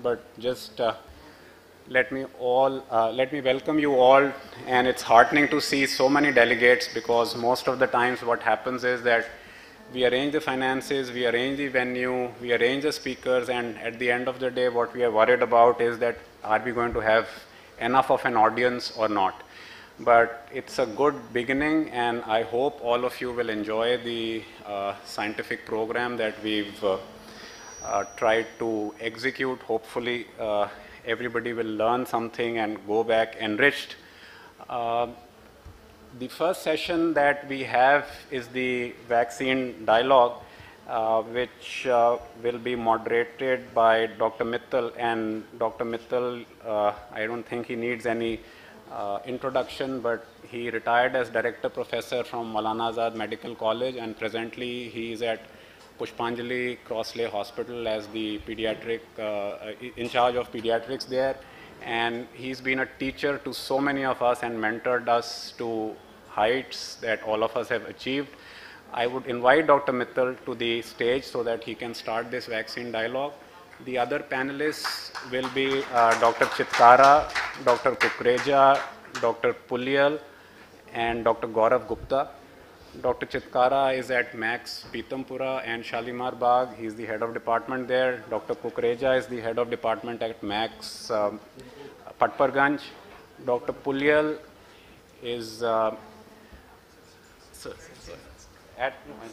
but just let me welcome you all. And it's heartening to see so many delegates, because most of the times what happens is that we arrange the finances, we arrange the venue, we arrange the speakers, and at the end of the day, what we are worried about is that are we going to have enough of an audience or not? But it's a good beginning, and I hope all of you will enjoy the scientific program that we've tried to execute. Hopefully, everybody will learn something and go back enriched. The first session that we have is the vaccine dialogue, which will be moderated by Dr. Mittal. And Dr. Mittal, I don't think he needs any introduction, but he retired as director professor from Maulana Azad Medical College, and presently he is at Pushpanjali Crossley Hospital as the pediatric, in charge of pediatrics there. And he's been a teacher to so many of us and mentored us to heights that all of us have achieved. I would invite Dr. Mittal to the stage so that he can start this vaccine dialogue. The other panelists will be Dr. Chitkara, Dr. Kukreja, Dr. Pulyal, and Dr. Gaurav Gupta. Dr. Chitkara is at Max Pitampura and Shalimar Bagh. He's the head of department there. Dr. Kukreja is the head of department at Max Patparganj. Dr. Pulyal is I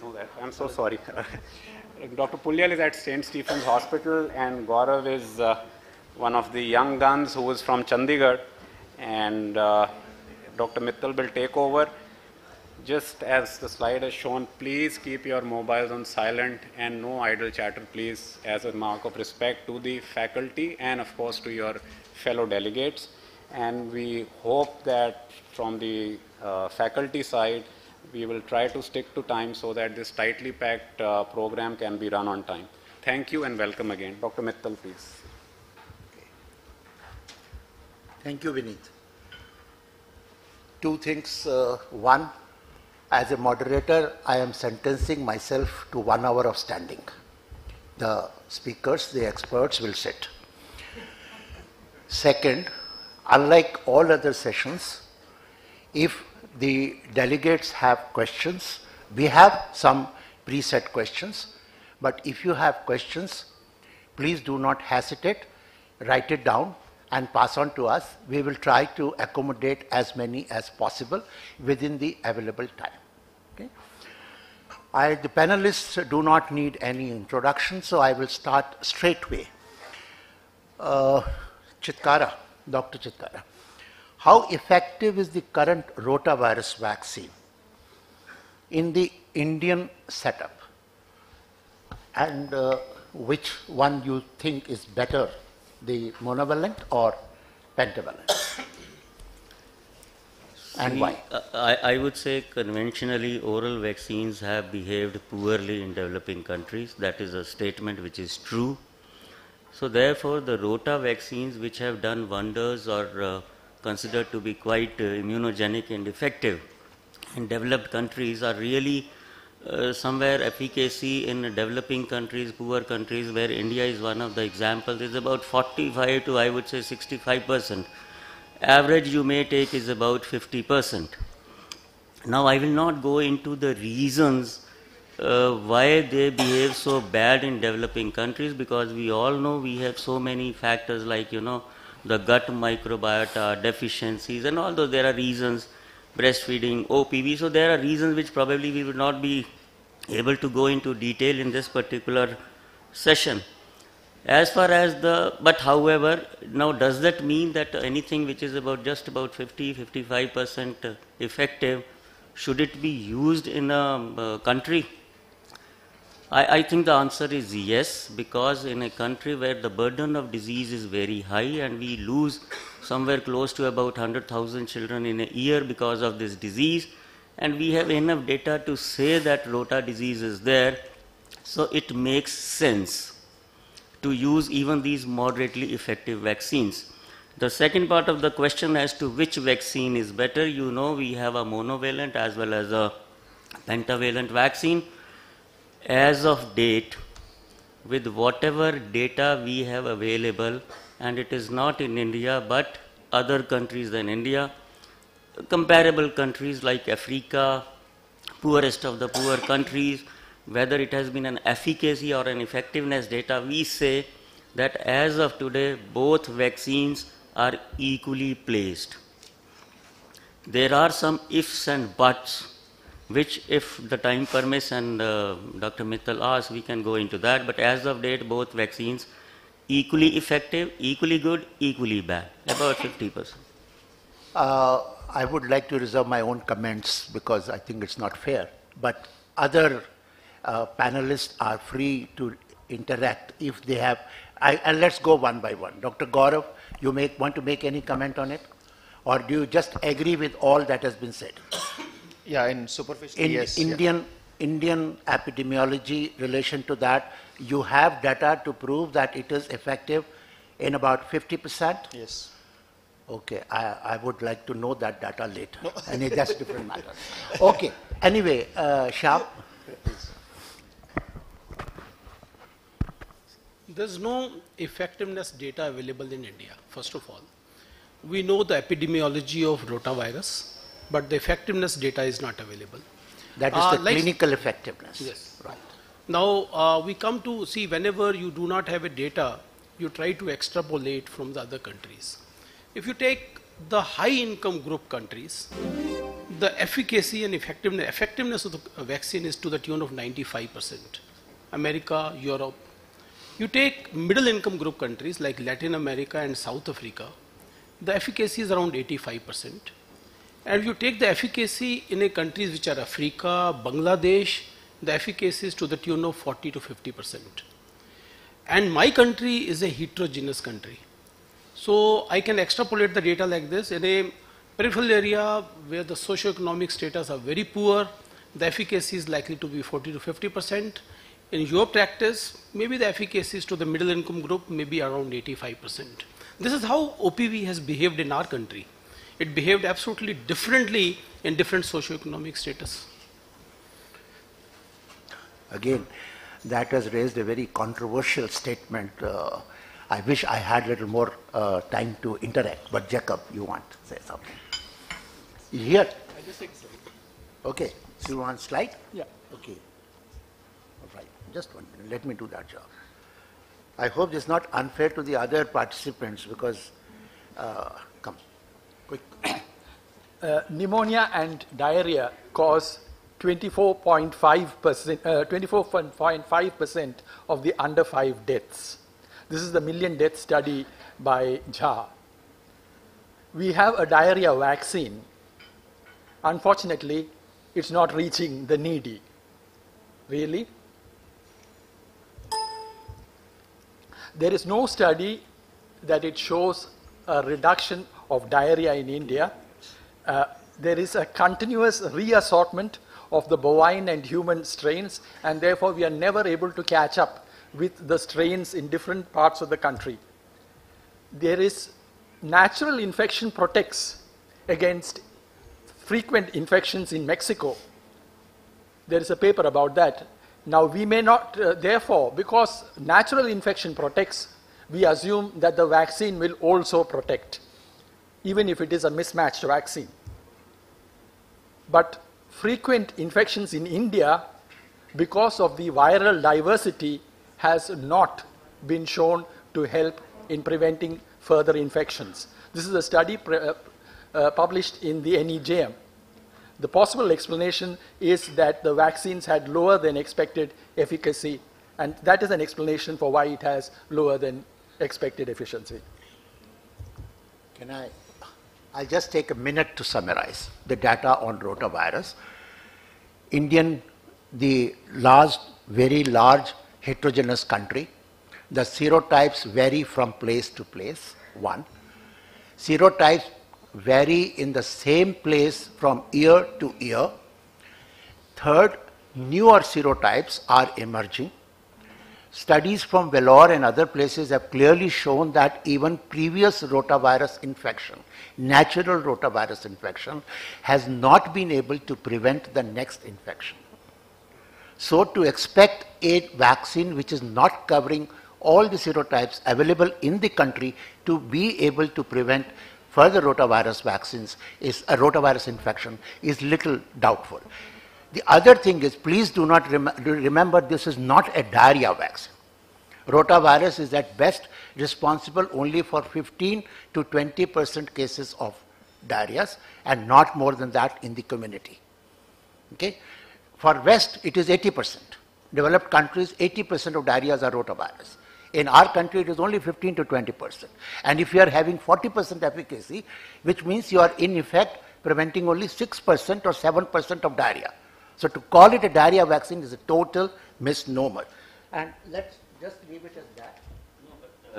know that. I'm so sorry. Dr. Pulyal is at St. Stephen's Hospital, and Gaurav is one of the young guns who is from Chandigarh. And Dr. Mittal will take over. Just as the slide has shown, please keep your mobiles on silent and no idle chatter, please, as a mark of respect to the faculty and, of course, to your fellow delegates. And we hope that from the faculty side, we will try to stick to time so that this tightly packed program can be run on time. Thank you and welcome again. Dr. Mittal, please. Thank you, Vineet. Two things. One, as a moderator, I am sentencing myself to 1 hour of standing. The speakers, the experts will sit. Second, unlike all other sessions, if the delegates have questions, we have some preset questions, but if you have questions, please do not hesitate, write it down and pass on to us. We will try to accommodate as many as possible within the available time. Okay? The panelists do not need any introduction, so I will start straightway. Chitkara, Dr. Chitkara, how effective is the current rotavirus vaccine in the Indian setup? And which one you think is better, the monovalent or pentavalent? And why? I would say conventionally oral vaccines have behaved poorly in developing countries. That is a statement which is true. So therefore, the rota vaccines which have done wonders are considered to be quite immunogenic and effective in developed countries are really somewhere efficacy in developing countries, poor countries, where India is one of the examples, is about 45 to I would say 65%. Average you may take is about 50%. Now I will not go into the reasons why they behave so bad in developing countries, because we all know we have so many factors like, the gut microbiota, deficiencies, and although there are reasons, breastfeeding, OPV, so there are reasons which probably we would not be able to go into detail in this particular session. As far as but however, now does that mean that anything which is just about 50-55% effective, should it be used in a country? I think the answer is yes, because in a country where the burden of disease is very high and we lose somewhere close to about 100,000 children in a year because of this disease, and we have enough data to say that rota disease is there, so it makes sense to use even these moderately effective vaccines. The second part of the question as to which vaccine is better, we have a monovalent as well as a pentavalent vaccine. As of date, with whatever data we have available, and it is not in India but other countries than India, comparable countries like Africa, poorest of the poor countries, whether it has been an efficacy or an effectiveness data, we say that as of today, both vaccines are equally placed. There are some ifs and buts, which if the time permits and Dr. Mittal asks, we can go into that, but as of date, both vaccines equally effective, equally good, equally bad, about 50%. I would like to reserve my own comments because I think it's not fair. But other panelists are free to interact if they have. And let's go one by one. Dr. Gaurav, you want to make any comment on it? Or do you just agree with all that has been said? Yeah, in superficial, In yes. Indian epidemiology relation to that, you have data to prove that it is effective in about 50%? Yes. Okay, I would like to know that data later. No. And that's a different matter. Okay, anyway, Shyam. There's no effectiveness data available in India, first of all. We know the epidemiology of rotavirus, but the effectiveness data is not available. That is the clinical effectiveness. Yes, right. Now, we come to see whenever you do not have a data, you try to extrapolate from the other countries. If you take the high income group countries, the efficacy and effectiveness of the vaccine is to the tune of 95%. America, Europe. You take middle income group countries like Latin America and South Africa, the efficacy is around 85%. And if you take the efficacy in a countries which are Africa, Bangladesh, the efficacy is to the tune of 40 to 50%. And my country is a heterogeneous country. So I can extrapolate the data like this. In a peripheral area where the socioeconomic status are very poor, the efficacy is likely to be 40 to 50%. In your practice, maybe the efficacy is to the middle income group, maybe around 85%. This is how OPV has behaved in our country. It behaved absolutely differently in different socioeconomic status. Again, that has raised a very controversial statement. I wish I had a little more time to interact, but Jacob, you want to say something? Here? I just take slide. Okay, so you want slide? Yeah. Okay. All right, just 1 minute, let me do that job. I hope this is not unfair to the other participants because, come, quick. Pneumonia and diarrhea cause 24.5% of the under 5 deaths. This is the million death study by Jha. We have a diarrhea vaccine. Unfortunately, it's not reaching the needy. Really? There is no study that it shows a reduction of diarrhea in India. There is a continuous reassortment of the bovine and human strains, and therefore we are never able to catch up with the strains in different parts of the country. There is natural infection protects against frequent infections in Mexico. There is a paper about that. Now we may not, therefore, because natural infection protects, we assume that the vaccine will also protect, even if it is a mismatched vaccine. But frequent infections in India, because of the viral diversity, has not been shown to help in preventing further infections. This is a study published in the NEJM. The possible explanation is that the vaccines had lower than expected efficacy, and that is an explanation for why it has lower than expected efficiency. I'll just take a minute to summarize the data on rotavirus. The very large heterogeneous country. The serotypes vary from place to place, 1. Serotypes vary in the same place from year to year. 3rd, newer serotypes are emerging. Studies from Vellore and other places have clearly shown that even previous rotavirus infection, natural rotavirus infection, has not been able to prevent the next infection. So to expect a vaccine which is not covering all the serotypes available in the country to be able to prevent further rotavirus vaccines is a rotavirus infection is little doubtful. The other thing is, please do not remember this is not a diarrhea vaccine. Rotavirus is at best responsible only for 15 to 20% cases of diarrheas and not more than that in the community. Okay? For West, it is 80%. Developed countries, 80% of diarrheas are rotavirus. In our country, it is only 15 to 20%. And if you are having 40% efficacy, which means you are in effect preventing only 6% or 7% of diarrhea. So to call it a diarrhea vaccine is a total misnomer. And let's just leave it as that.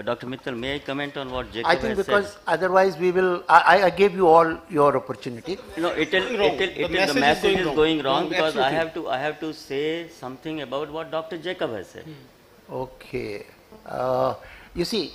Dr. Mittal, may I comment on what Jacob I think has because said? otherwise we will, I gave you all your opportunity. No, the message is going wrong because I have to say something about what Dr. Jacob has said. Okay. You see,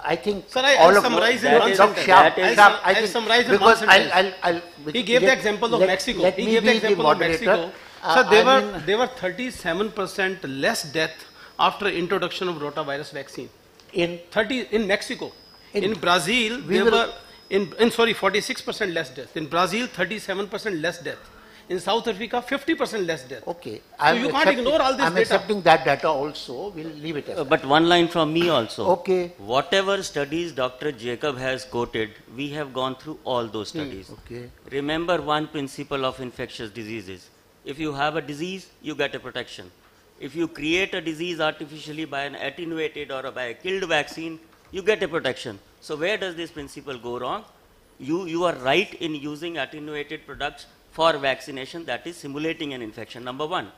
I think Sir, all I'll of summarize in that one is- sentence. that is- I'll summarize in one sentence. I'll He gave the example of Mexico. Let He me gave the be example of moderator. Mexico. So there I mean, were 37% less death after introduction of rotavirus vaccine. in 30 in Mexico. In- In Brazil, we there will- were 46% less death. In Brazil, 37% less death. In South Africa, 50% less death. okay. So you can't ignore all this I'm data. accepting that data also. We'll leave it as that. But one line from me also. Okay. Whatever studies Dr. Jacob has quoted, we have gone through all those studies. Okay. Remember one principle of infectious diseases. If you have a disease, you get a protection. If you create a disease artificially by an attenuated or by a killed vaccine, you get a protection. So where does this principle go wrong? You are right in using attenuated products for vaccination, that is simulating an infection, number one.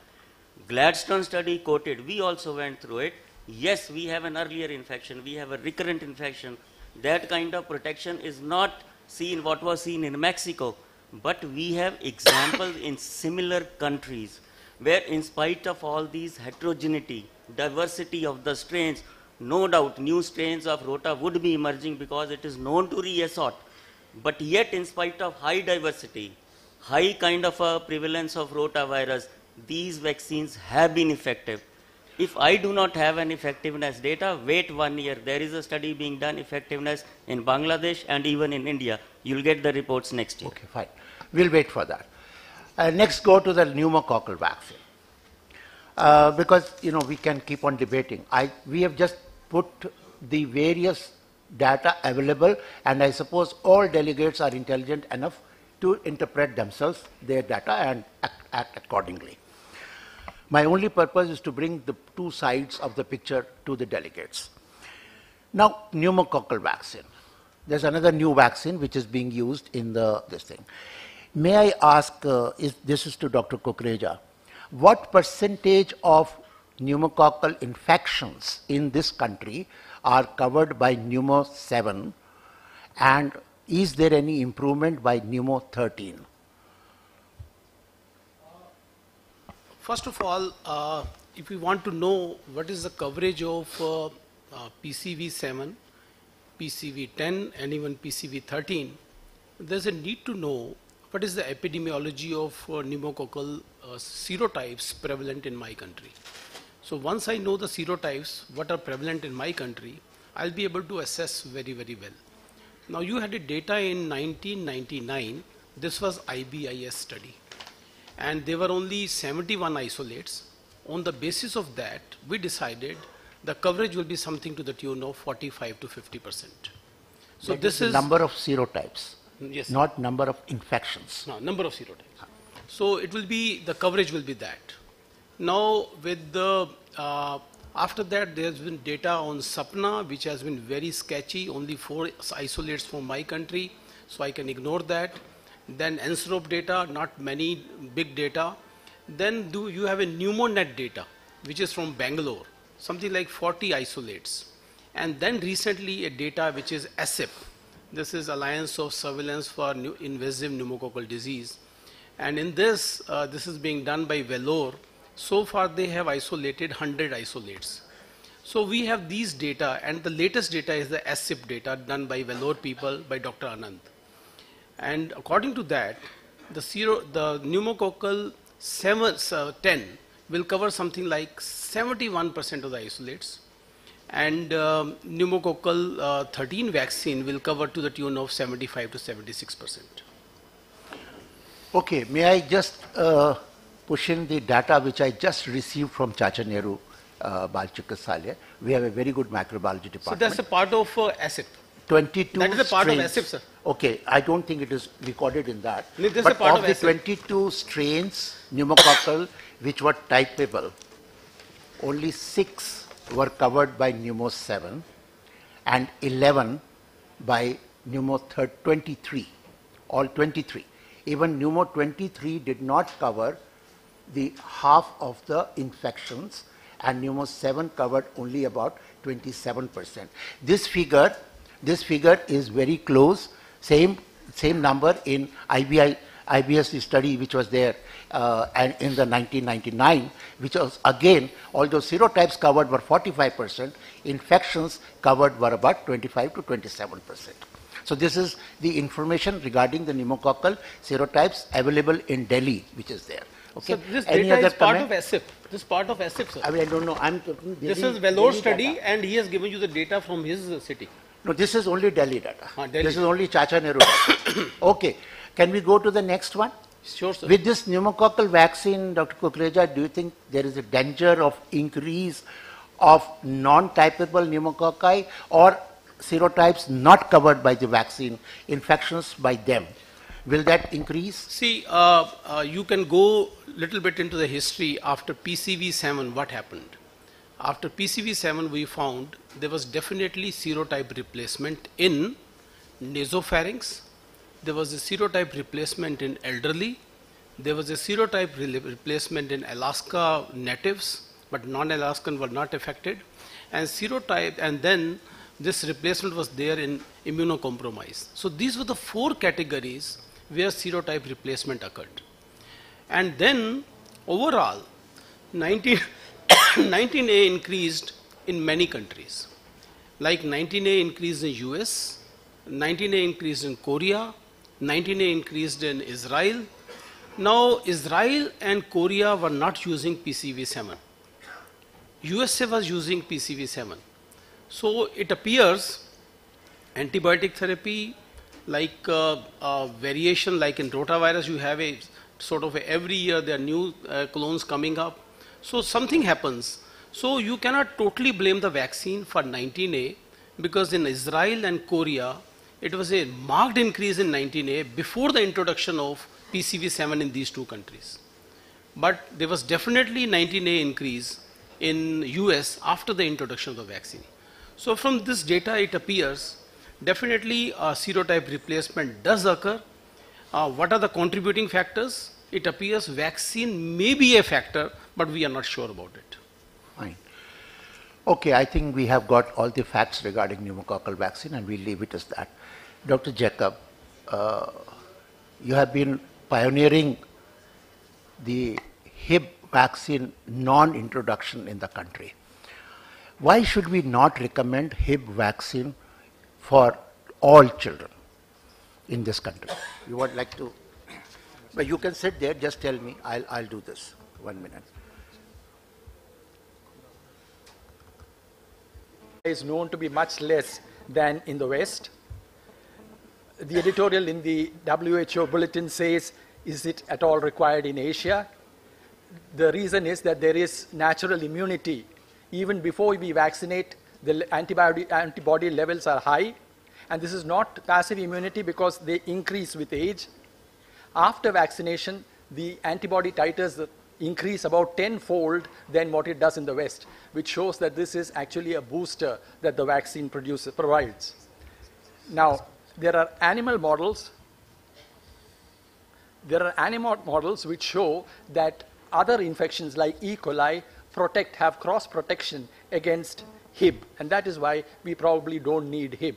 Gladstone study quoted, we also went through it. Yes, we have an earlier infection, we have a recurrent infection. That kind of protection is not seen what was seen in Mexico, but we have examples in similar countries where in spite of all these heterogeneity, diversity of the strains, no doubt new strains of rota would be emerging because it is known to reassort. But yet in spite of high diversity, high kind of a prevalence of rotavirus, these vaccines have been effective. If I do not have an effectiveness data, wait 1 year. There is a study being done, effectiveness in Bangladesh and even in India. You'll get the reports next year. Okay, fine. We'll wait for that. Next, go to the pneumococcal vaccine. Because, you know, we can keep on debating. We have just put the various data available, and I suppose all delegates are intelligent enough to interpret themselves their data and act accordingly. My only purpose is to bring the two sides of the picture to the delegates. Now, pneumococcal vaccine. There's another new vaccine which is being used in this thing. May I ask, this is to Dr. Kukreja, what percentage of pneumococcal infections in this country are covered by Pneumo 7, and is there any improvement by Pneumo 13? First of all, if we want to know what is the coverage of PCV 7, PCV 10 and even PCV 13, there's a need to know what is the epidemiology of pneumococcal serotypes prevalent in my country. So once I know the serotypes, what are prevalent in my country, I'll be able to assess very, very well. Now you had a data in 1999, this was IBIS study, and there were only 71 isolates. On the basis of that, we decided the coverage will be something to the tune of 45 to 50%. So That this the is number of serotypes, yes, not number of infections. no, number of serotypes. So it will be, the coverage will be that. Now with the, after that there's been data on SAPNA which has been very sketchy, only 4 isolates from my country, so I can ignore that. Then NSROP data, not many big data. Then you have a PneumoNet data which is from Bangalore, something like 40 isolates. And then recently a data which is ASIP. This is Alliance of Surveillance for Invasive Pneumococcal Disease. And in this, this is being done by Vellore. So far they have isolated 100 isolates. So we have these data, and the latest data is the ASIP data done by Vellore people, by Dr. Anand. And according to that, the pneumococcal 10 will cover something like 71% of the isolates, and pneumococcal 13 vaccine will cover to the tune of 75 to 76%. Okay, may I just push in the data which I just received from Chacha Nehru Bal Chikitsalaya. We have a very good microbiology department. So that's a part of ASIP. 22 That is a part of strains. ASIP, sir. Okay, I don't think it is recorded in that. No, this is but a part of of the ASIP. 22 strains pneumococcal which were typable, only 6 were covered by pneumo 7 and 11 by pneumo 23, all 23. Even pneumo 23 did not cover the half of the infections, and pneumo 7 covered only about 27%. This figure is very close, same number in IBS study which was there and in the 1999, which was again, although serotypes covered were 45%, infections covered were about 25 to 27%. So this is the information regarding the pneumococcal serotypes available in Delhi, which is there. Okay. So this Any data other is part comment? of ASIP. This is part of ASIP, sir. I mean, I don't know. I'm talking This Delhi, is Vellore Delhi study, data. and he has given you the data from his city. No, this is only Delhi data. Delhi. This is only Chacha Nehru data. Okay. Can we go to the next one? Sure, sir. With this pneumococcal vaccine, Dr. Kukreja, do you think there is a danger of increase of non-typable pneumococci or serotypes not covered by the vaccine, infections by them? Will that increase? See, you can go little bit into the history after PCV7, what happened. After PCV7, we found there was definitely serotype replacement in nasopharynx. There was a serotype replacement in elderly. There was a serotype replacement in Alaska natives, but non-Alaskan were not affected. And serotype, and then this replacement was there in immunocompromised. So these were the 4 categories where serotype replacement occurred. And then overall, 19A increased in many countries. Like 19A increased in US, 19A increased in Korea, 19A increased in Israel. Now Israel and Korea were not using PCV7. USA was using PCV7. So it appears antibiotic therapy, like variation, like in rotavirus, you have a sort of every year there are new clones coming up. So something happens. So you cannot totally blame the vaccine for 19A, because in Israel and Korea, it was a marked increase in 19A before the introduction of PCV7 in these 2 countries. But there was definitely 19A increase in US after the introduction of the vaccine. So from this data, it appears definitely serotype replacement does occur. What are the contributing factors? It appears vaccine may be a factor, but we are not sure about it. Fine. Okay, I think we have got all the facts regarding pneumococcal vaccine, and we'll leave it as that. Dr. Jacob, you have been pioneering the Hib vaccine non-introduction in the country. Why should we not recommend Hib vaccine for all children in this country? You would like to, but you can sit there, just tell me, I'll do this. 1 minute. Is known to be much less than in the West. The editorial in the WHO bulletin says, is it at all required in Asia? The reason is that there is natural immunity. Even before we vaccinate, the antibody levels are high, and this is not passive immunity because they increase with age. After vaccination, the antibody titers increase about 10-fold than what it does in the West, which shows that this is actually a booster that the vaccine provides. Now, there are animal models which show that other infections like E. coli have cross protection against Hib, and that is why we probably don't need Hib.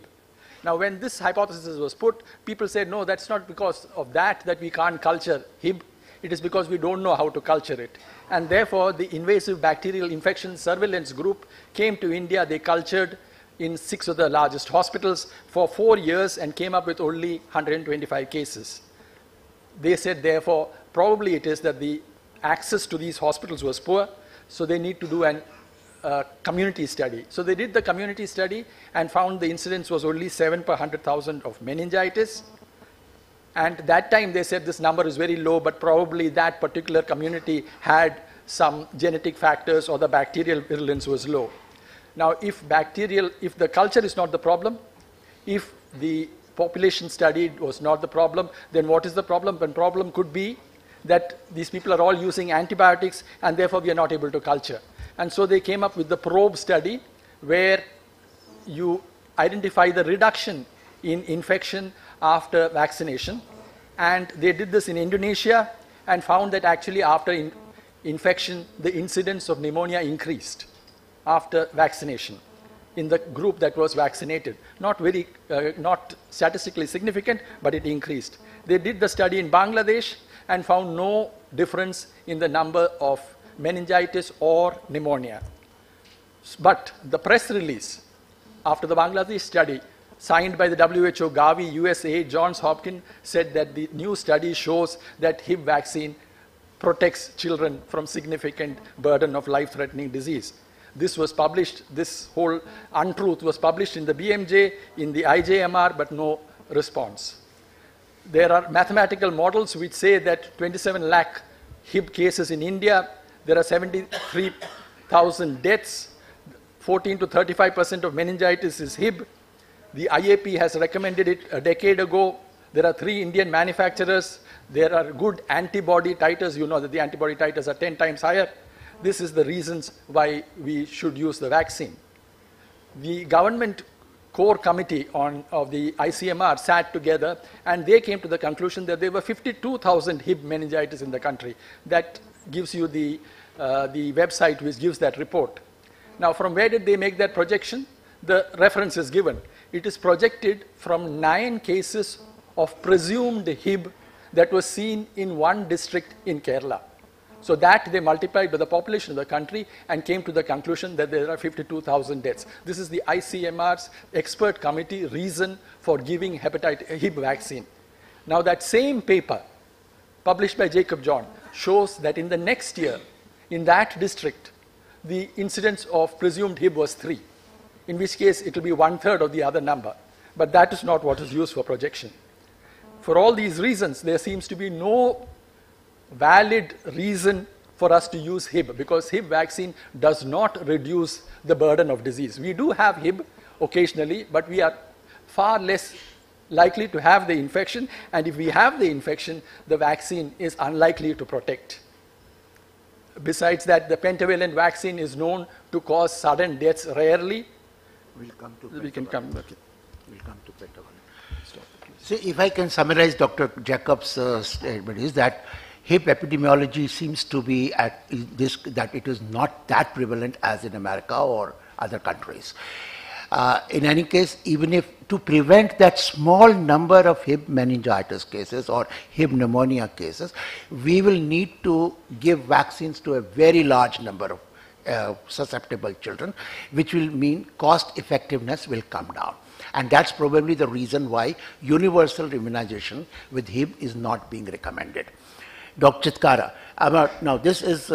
Now, when this hypothesis was put, people said, no, that's not because of that we can't culture Hib. It is because we don't know how to culture it. And therefore, the invasive bacterial infection surveillance group came to India. They cultured in 6 of the largest hospitals for 4 years and came up with only 125 cases. They said, therefore, probably it is that the access to these hospitals was poor, so they need to do an community study. So they did the community study and found the incidence was only 7 per 100,000 of meningitis. And that time they said this number is very low, but probably that particular community had some genetic factors or the bacterial virulence was low. Now, if the culture is not the problem, if the population studied was not the problem, then what is the problem? The problem could be that these people are all using antibiotics and therefore we are not able to culture. And so they came up with the probe study where you identify the reduction in infection after vaccination. And they did this in Indonesia and found that actually after infection, the incidence of pneumonia increased after vaccination in the group that was vaccinated. Not statistically significant, but it increased. They did the study in Bangladesh and found no difference in the number of meningitis or pneumonia. But the press release after the Bangladesh study signed by the WHO, Gavi, USA, Johns Hopkins said that the new study shows that Hib vaccine protects children from significant burden of life-threatening disease. This was published, this whole untruth was published in the BMJ, in the IJMR, but no response. There are mathematical models which say that 27 lakh Hib cases in India, there are 73,000 deaths, 14 to 35% of meningitis is Hib. The IAP has recommended it a decade ago. There are 3 Indian manufacturers. There are good antibody titers. You know that the antibody titers are 10 times higher. This is the reasons why we should use the vaccine. The government core committee of the ICMR sat together and they came to the conclusion that there were 52,000 Hib meningitis in the country. That gives you the website which gives that report. Now, from where did they make that projection? The reference is given. It is projected from 9 cases of presumed Hib that was seen in one district in Kerala. So that they multiplied by the population of the country and came to the conclusion that there are 52,000 deaths. This is the ICMR's expert committee reason for giving Hib vaccine. Now that same paper published by Jacob John shows that in the next year, in that district, the incidence of presumed Hib was 3, in which case it will be 1/3 of the other number. But that is not what is used for projection. For all these reasons, there seems to be no valid reason for us to use Hib, because Hib vaccine does not reduce the burden of disease. We do have Hib occasionally, but we are far less likely to have the infection, and if we have the infection, the vaccine is unlikely to protect. Besides that, the pentavalent vaccine is known to cause sudden deaths rarely. We'll come to We can come. Okay. We'll come to pentavalent. See, if I can summarize Dr. Jacob's statement is that Hib epidemiology seems to be at this, that it is not that prevalent as in America or other countries. In any case, even if to prevent that small number of Hib meningitis cases or Hib pneumonia cases, we will need to give vaccines to a very large number of susceptible children, which will mean cost effectiveness will come down. And that's probably the reason why universal immunization with Hib is not being recommended. Dr. Chitkara, now this is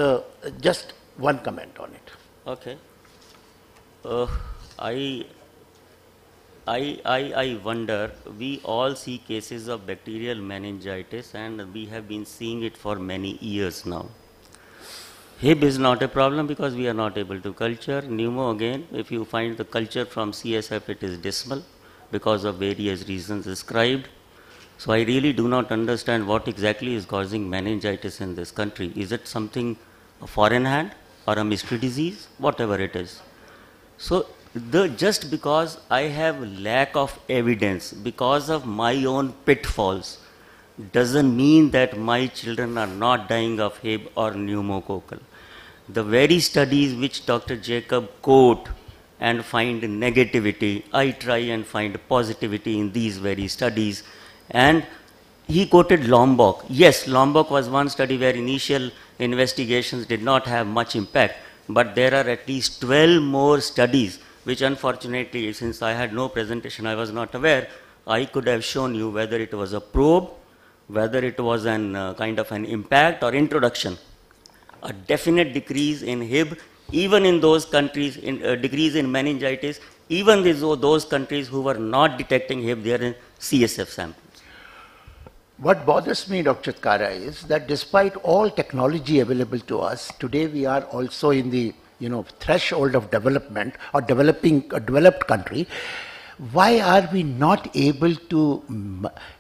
just one comment on it. Okay. I wonder, we all see cases of bacterial meningitis and we have been seeing it for many years now. Hib is not a problem because we are not able to culture. Pneumo again, if you find the culture from CSF, it is dismal because of various reasons described. So I really do not understand what exactly is causing meningitis in this country. Is it something, a foreign hand or a mystery disease? Whatever it is. So just because I have lack of evidence, because of my own pitfalls, doesn't mean that my children are not dying of Hib or pneumococcal. The very studies which Dr. Jacob quote and find negativity, I try and find positivity in these very studies. And he quoted Lombok. Yes, Lombok was one study where initial investigations did not have much impact, but there are at least 12 more studies which unfortunately, since I had no presentation, I was not aware. I could have shown you whether it was a probe, whether it was an kind of an impact or introduction a definite decrease in Hib, even in those countries, decrease in meningitis, even those countries who were not detecting Hib there in CSF samples. What bothers me, Dr. Chitkara, is that despite all technology available to us, today we are also in the threshold of development or developing a developed country. Why are we not able to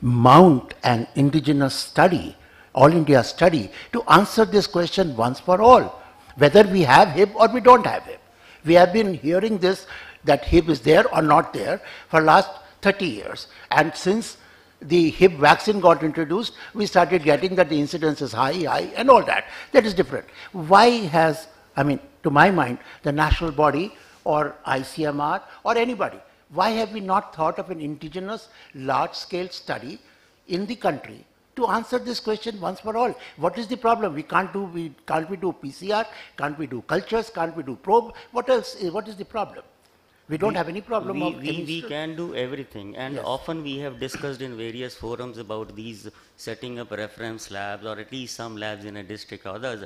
mount an indigenous study, all India study, to answer this question once for all, whether we have Hib or we don't have Hib? We have been hearing this, that Hib is there or not there for last 30 years. And since the Hib vaccine got introduced, we started getting that the incidence is high, and all that. That is different. Why has, to my mind, the national body or ICMR or anybody, why have we not thought of an indigenous large-scale study in the country to answer this question once for all? What is the problem? Can't we do PCR? Can't we do cultures? Can't we do probe? What else? What is the problem? We don't have any problem of we can do everything, and yes. Often we have discussed in various forums about these setting up reference labs or at least some labs in a district or others,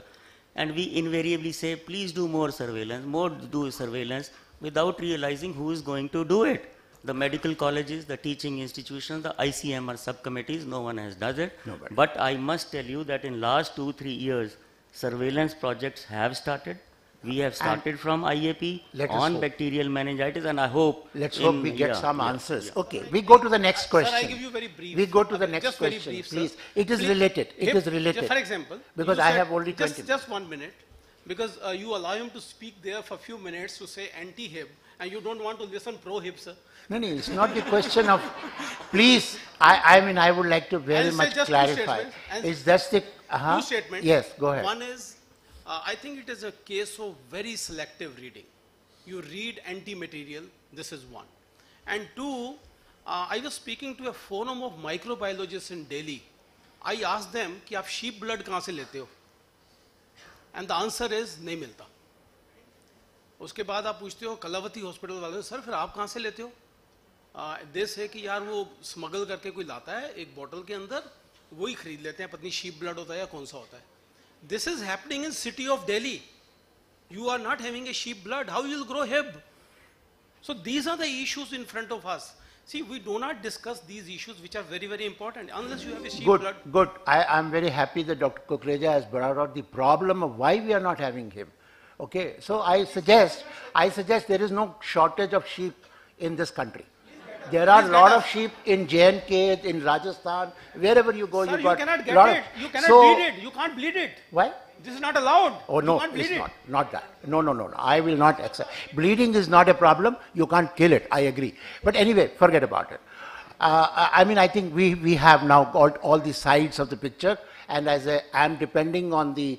and we invariably say, please do more surveillance, without realizing who is going to do it. The medical colleges, the teaching institutions, the ICMR subcommittees, no one has done it. Nobody. But I must tell you that in last 2-3 years, surveillance projects have started. We have started from IAP on bacterial meningitis, and I hope... Let's hope we get some answers. Okay, we go to the next question. Sir, I give you very brief. We go to the next question, brief, please. Sir. It is related. It is related. For example... Because I have only 20 minutes. Just 1 minute. Because you allow him to speak there for a few minutes to say anti-Hib, and you don't want to listen pro-Hib, sir. No, it's not the question of... Please, I would like to very much clarify. It's just the... Two statements. Yes, go ahead. One is, I think it is a case of very selective reading. You read anti-material, this is one. And two, I was speaking to a forum of microbiologists in Delhi. I asked them, कि आप sheep blood कहाँ से लेते हो? And the answer is, नहीं मिलता. उसके बाद आप पूछते हो कलावती हॉस्पिटल वाले, सर फिर आप कहाँ से लेते हो? देश है कि यार वो स्मगल करके कोई लाता है एक बोतल के अंदर, वही खरीद लेते हैं, पत्नी sheep blood होता है या कौन सा होता है. This is happening in city of Delhi. You are not having a sheep blood. How you will grow Hib? So these are the issues in front of us. See, we do not discuss these issues which are very, very important unless you have a sheep blood. Good. I'm very happy that Dr. Kukreja has brought out the problem of why we are not having him. Okay, so I suggest there is no shortage of sheep in this country. There are a lot of sheep in J&K, in Rajasthan, wherever you go, Sir, you got cannot get it. You cannot bleed it. You can't bleed it. Why? This is not allowed. Oh, no, it's not that. No. I will not accept. Bleeding is not a problem. You can't kill it. I agree. But anyway, forget about it. I think we have now got all the sides of the picture, and as I am depending on the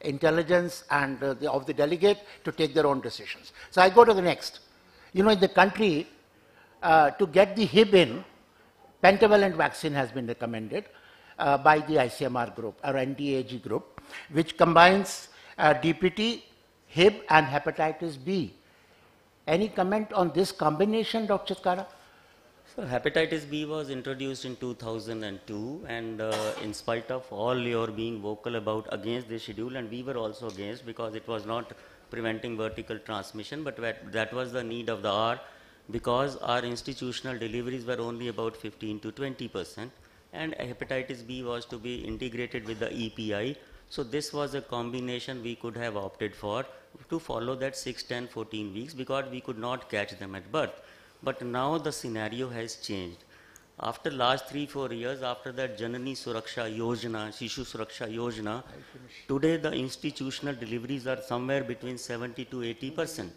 intelligence and of the delegate to take their own decisions. So I go to the next. In the country, to get the Hib in, pentavalent vaccine has been recommended by the ICMR group or NDAG group, which combines DPT, Hib and hepatitis B. Any comment on this combination, Dr. Chitkara? So hepatitis B was introduced in 2002, and in spite of all your being vocal about against the schedule, and we were also against because it was not preventing vertical transmission, but that was the need of the hour, because our institutional deliveries were only about 15 to 20%, and hepatitis B was to be integrated with the EPI. So this was a combination we could have opted for to follow that 6, 10, 14 weeks, because we could not catch them at birth. But now the scenario has changed. After last 3-4 years, after that Janani Suraksha Yojana, Shishu Suraksha Yojana, today the institutional deliveries are somewhere between 70 to 80%.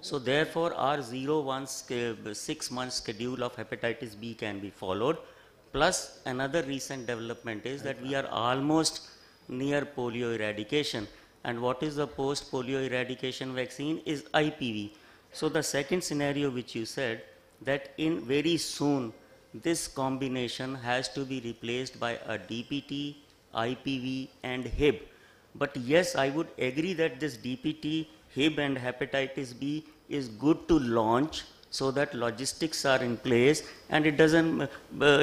So therefore our 6 month schedule of hepatitis B can be followed. Plus another recent development is that we are almost near polio eradication. And what is the post polio eradication vaccine is IPV. So the second scenario which you said, that in very soon this combination has to be replaced by a DPT, IPV and Hib. But yes, I would agree that this DPT, Hib and hepatitis B is good to launch so that logistics are in place and it doesn't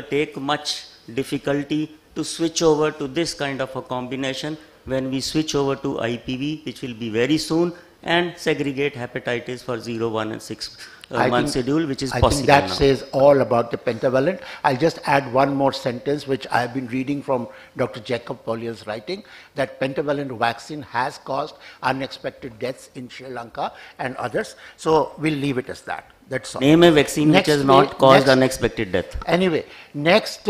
take much difficulty to switch over to this kind of a combination, when we switch over to IPV, which will be very soon, and segregate hepatitis for 0, 1 and 6 month schedule, which is possible I think that now. says all about the pentavalent. I'll just add one more sentence, which I have been reading from Dr. Jacob Pollier's writing, that pentavalent vaccine has caused unexpected deaths in Sri Lanka and others. So we'll leave it as that. That's all. Name a vaccine which has not caused next, unexpected death. Anyway, next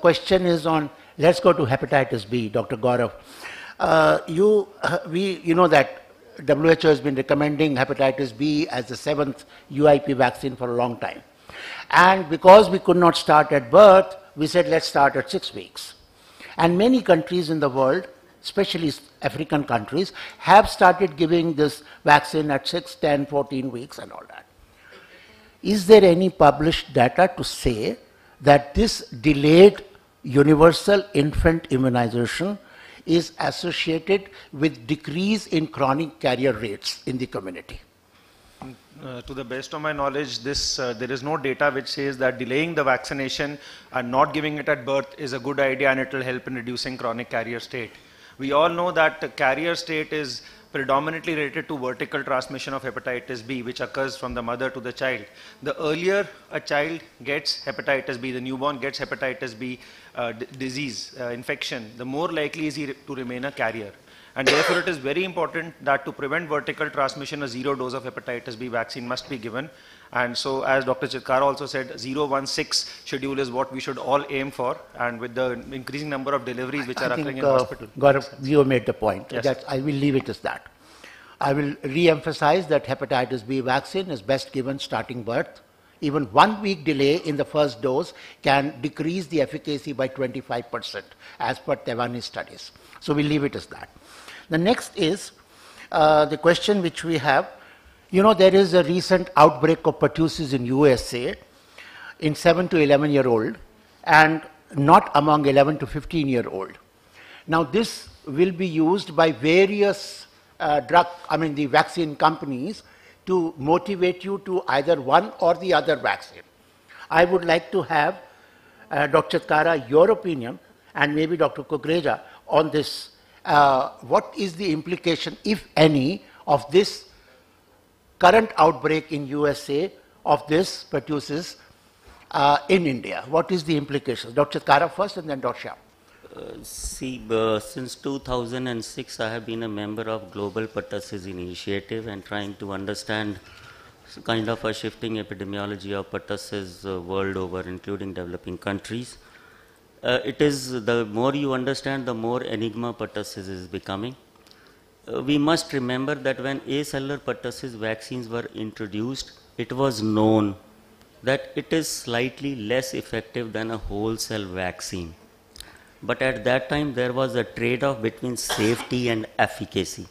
question is on, let's go to hepatitis B, Dr. Gaurav. You know that WHO has been recommending hepatitis B as the 7th UIP vaccine for a long time. And because we could not start at birth, we said let's start at 6 weeks. And many countries in the world, especially African countries, have started giving this vaccine at 6, 10, 14 weeks and all that. Is there any published data to say that this delayed universal infant immunization is associated with decrease in chronic carrier rates in the community? To the best of my knowledge, there is no data which says that delaying the vaccination and not giving it at birth is a good idea and it will help in reducing chronic carrier state. We all know that the carrier state is predominantly related to vertical transmission of hepatitis B, which occurs from the mother to the child. The earlier a child gets hepatitis B, the newborn gets hepatitis B disease, infection, the more likely is he to remain a carrier. And therefore, it is very important that to prevent vertical transmission, a 0 dose of hepatitis B vaccine must be given. And so, as Dr. Chitkara also said, 016 schedule is what we should all aim for. And with the increasing number of deliveries which are occurring in hospital. Gaurav, you made the point. Yes. I will leave it as that. I will re-emphasize that hepatitis B vaccine is best given starting birth. Even 1 week delay in the first dose can decrease the efficacy by 25% as per Taiwanese studies. So we'll leave it as that. The next is the question which we have. You know, there is a recent outbreak of pertussis in USA in 7 to 11-year-old and not among 11 to 15-year-old. Now this will be used by various the vaccine companies to motivate you to either one or the other vaccine. I would like to have Dr. Chitkara, your opinion, and maybe Dr. Kukreja on this. What is the implication, if any, of this current outbreak in USA of this pertussis in India? What is the implication? Dr. Chitkara first and then Dr. Shyam. Since 2006, I have been a member of Global Pertussis Initiative and trying to understand kind of a shifting epidemiology of pertussis world over, including developing countries. It is the more you understand, the more enigma pertussis is becoming. We must remember that when acellular pertussis vaccines were introduced, it was known that it is slightly less effective than a whole cell vaccine. But at that time, there was a trade-off between safety and efficacy.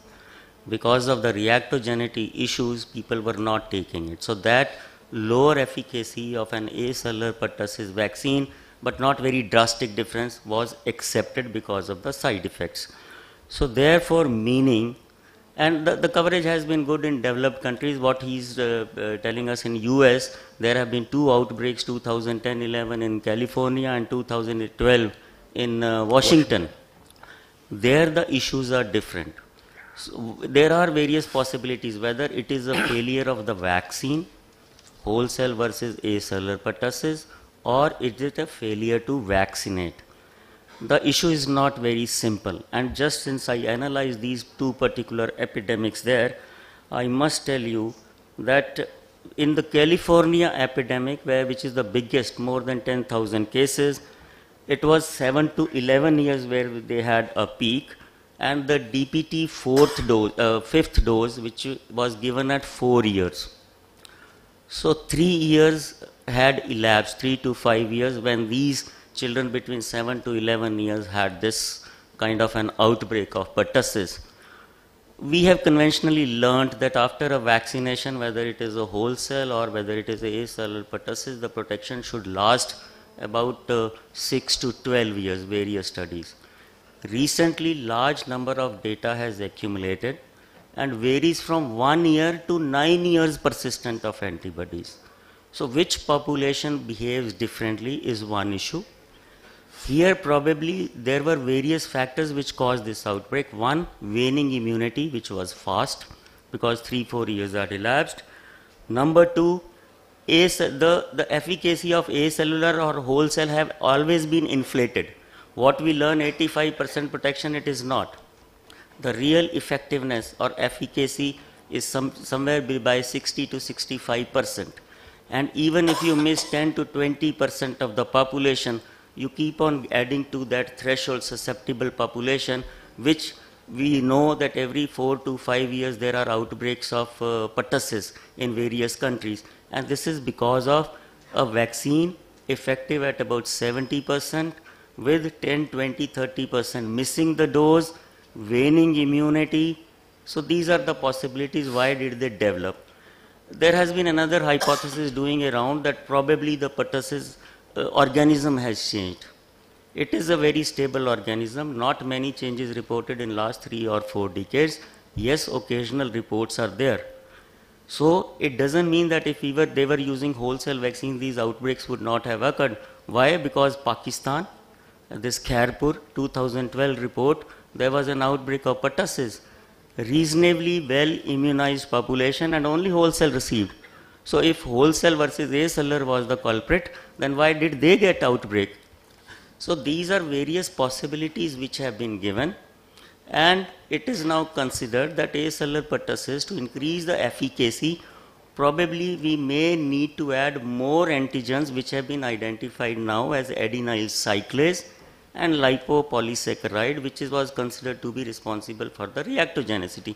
Because of the reactogenicity issues, people were not taking it. So that lower efficacy of an acellular pertussis vaccine, but not very drastic difference, was accepted because of the side effects. So therefore, meaning, and the coverage has been good in developed countries. What he's telling us in US, there have been 2 outbreaks, 2010-11 in California and 2012 in Washington. There the issues are different. So there are various possibilities, whether it is a failure of the vaccine, whole cell versus acellular pertussis, or is it a failure to vaccinate. The issue is not very simple, and just since I analyzed these 2 particular epidemics there, I must tell you that in the California epidemic, which is the biggest, more than 10,000 cases, it was 7 to 11 years where they had a peak, and the DPT 5th dose, which was given at 4 years. So 3 years had elapsed, 3 to 5 years, when these children between 7 to 11 years had this kind of an outbreak of pertussis. We have conventionally learned that after a vaccination, whether it is a whole cell or whether it is a acellular pertussis, the protection should last about 6 to 12 years, various studies. Recently, large number of data has accumulated and varies from 1 year to 9 years persistent of antibodies. So which population behaves differently is one issue. Here probably there were various factors which caused this outbreak. One, waning immunity, which was fast because 3-4 years are elapsed. Number two, the efficacy of acellular or whole cell have always been inflated. What we learn 85% protection, it is not. The real effectiveness or efficacy is somewhere by 60 to 65%. And even if you miss 10 to 20% of the population, you keep on adding to that threshold susceptible population, which we know that every 4 to 5 years there are outbreaks of pertussis in various countries. And this is because of a vaccine effective at about 70% with 10, 20, 30% missing the dose, waning immunity. So these are the possibilities. Why did they develop? There has been another hypothesis doing around that probably the pertussis organism has changed. It is a very stable organism, not many changes reported in last 3 or 4 decades. Yes, occasional reports are there. So it doesn't mean that if they were using wholesale vaccine, these outbreaks would not have occurred. Why? Because Pakistan, this Khairpur 2012 report, there was an outbreak of pertussis. Reasonably well immunized population and only wholesale received. So if wholesale versus acellular was the culprit, then why did they get outbreak? So these are various possibilities which have been given, and it is now considered that acellular pertussis, to increase the efficacy, probably we may need to add more antigens which have been identified now as adenyl cyclase and lipopolysaccharide, which was considered to be responsible for the reactogenicity.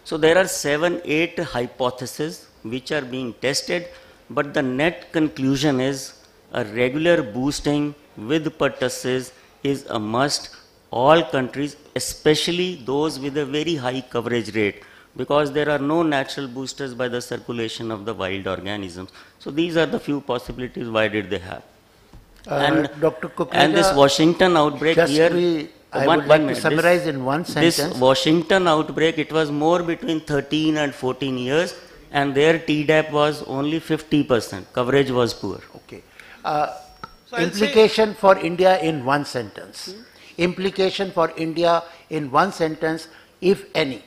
So there are 7-8 hypotheses which are being tested, but the net conclusion is a regular boosting with pertussis is a must. All countries, especially those with a very high coverage rate, because there are no natural boosters by the circulation of the wild organisms. So these are the few possibilities why did they have. Dr. Kukreja, And this Washington outbreak here, I would like to summarize in one sentence. This Washington outbreak, it was more between 13 and 14 years, and their TDAP was only 50%. Coverage was poor. Okay. So Implication for India in one sentence. Implication for India in one sentence, if any.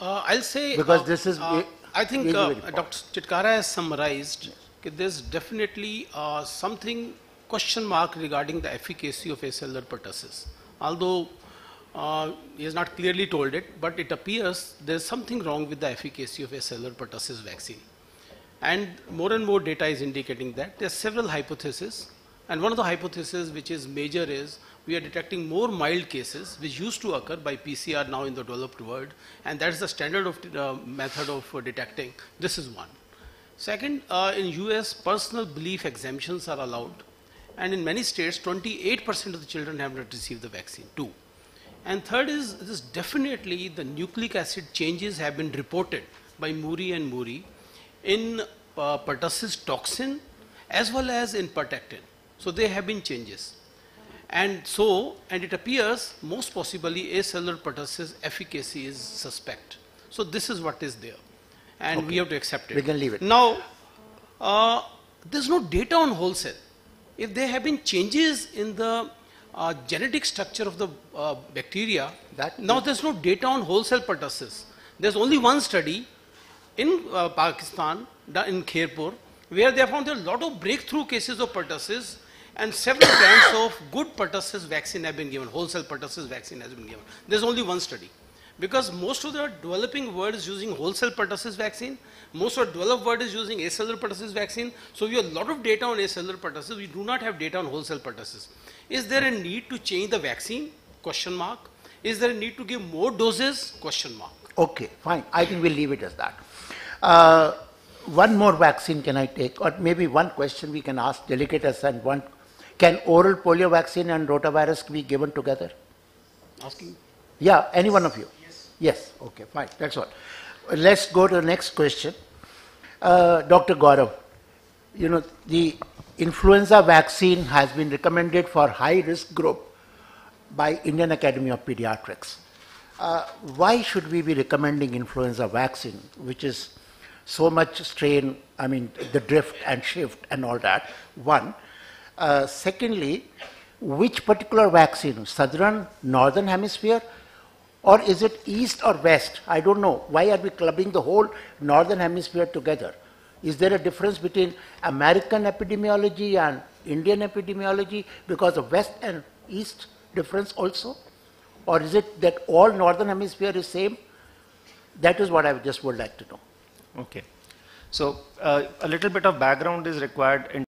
I'll say, Because this is I think really very Dr. Chitkara has summarized that there's definitely something question mark regarding the efficacy of acellular pertussis. Although he has not clearly told it, but it appears there's something wrong with the efficacy of acellular pertussis vaccine. And more data is indicating that. There are several hypotheses, and one of the hypotheses which is major is we are detecting more mild cases which used to occur by PCR now in the developed world, and that is the standard of method of detecting. This is one. Second, in US, personal belief exemptions are allowed, and in many states, 28% of the children have not received the vaccine, 2. And third is, this definitely the nucleic acid changes have been reported by Muri and Muri in pertussis toxin as well as in Pertectin. So there have been changes. And it appears most possibly acellular pertussis efficacy is suspect. So this is what is there. And we have to accept it. We can leave it. Now, there's no data on wholesale. If there have been changes in the genetic structure of the bacteria, now there's no data on wholesale pertussis. There's only one study in Pakistan, in Khairpur, where they found there are a lot of breakthrough cases of pertussis, and several brands of good pertussis vaccine have been given, wholesale pertussis vaccine has been given. There's only one study. Because most of the developing world is using wholesale pertussis vaccine, most of the developed world is using acellular pertussis vaccine, so we have a lot of data on acellular pertussis, we do not have data on wholesale pertussis. Is there a need to change the vaccine? Question mark. Is there a need to give more doses? Question mark. Okay, fine. I think we'll leave it as that. One more vaccine can I take, or maybe one question we can ask delegates, and one, can oral polio vaccine and rotavirus be given together? Asking? Yeah, any one of you? Yes, okay, fine, that's all. Let's go to the next question. Dr. Gaurav, you know, the influenza vaccine has been recommended for high-risk group by Indian Academy of Pediatrics. Why should we be recommending influenza vaccine, which is so much strain, the drift and shift and all that, one. Secondly, which particular vaccine, southern, northern hemisphere, or is it east or west? I don't know. Why are we clubbing the whole northern hemisphere together? Is there a difference between American epidemiology and Indian epidemiology because of west and east difference also? Or is it that all northern hemisphere is same? That is what I just would like to know. Okay. So a little bit of background is required in